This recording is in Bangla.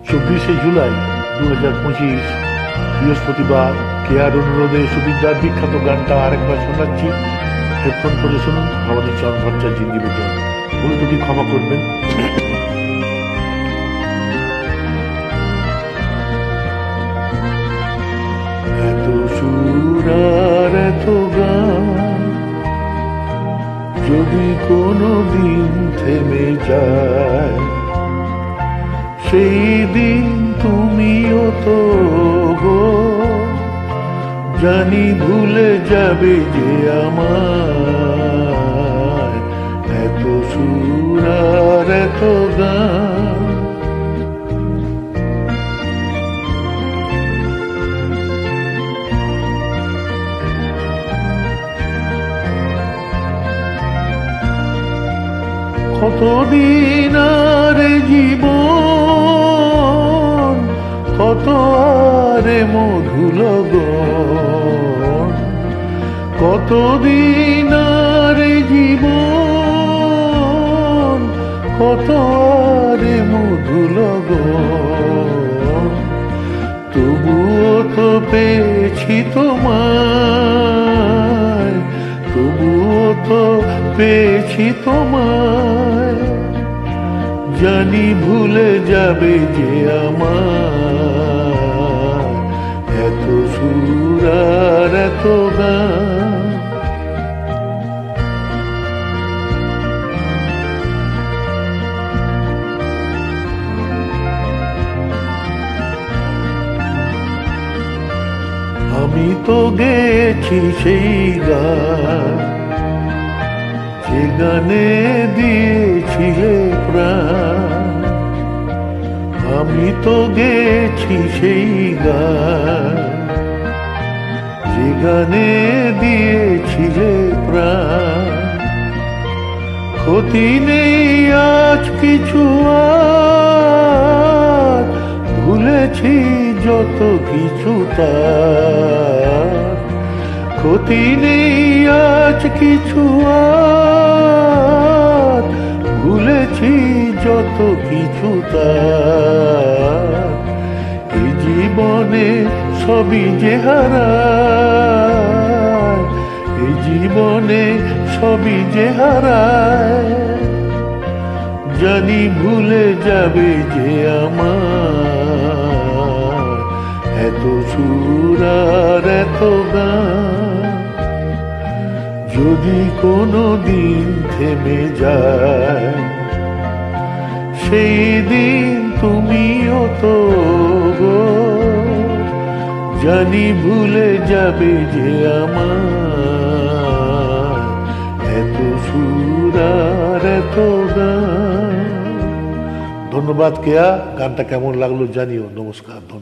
24শে জুলাই 2025 বৃহস্পতিবার। কেয়ার অনুরোধে সুবিদ্যার বিখ্যাত গানটা আরেকবার শোনাচ্ছি, হেডফোন করে শুনুন। ভবানী চরণ ভট্টাচার্য নিবেদন, ভুল ত্রুটি ক্ষমা করবেন। এত সুর আর এত গান যদি কোনো দিন থেমে যায়, সেই দিন তুমিও তো গো জানি ভুলে যাবে যে আমায়। এত সুর আর এত গান কতদিন আর জীবন, কত আরে মধুলগন, কতদিন আর জীবন, কত আরে মধুলগন। তবুও তো পেয়েছি তোমায়, তবুও তো পেয়েছি তোমায়, জানি ভুলে যাবে যে আমার। এত সুর আর এত গান আমি তো গেছি সেই গান, যে গানে দিয়েছিলে প্রাণ। আমি তো গেছি সেই গান, যে গানে দিয়েছিলে প্রাণ। ক্ষতি নেই আজ কিছু আর, ভুলেছি যত কিছু তার। ক্ষতি নেই আজ কিছু আর, ভুলেছি যত কিছু তার। এই জীবনে সবই যে হারায়, এই জীবনে সবই যে হারায়, জানি ভুলে যাবে যে আমার। এত সুর আর এত গান যদি কোনো দিন থেমে যায়, সেই দিন তুমিও তো গো জানি ভুলে যাবে যে আমার। এত সুর আর এত গান। ধন্যবাদ কেয়া, গানটা কেমন লাগলো জানিও। নমস্কার।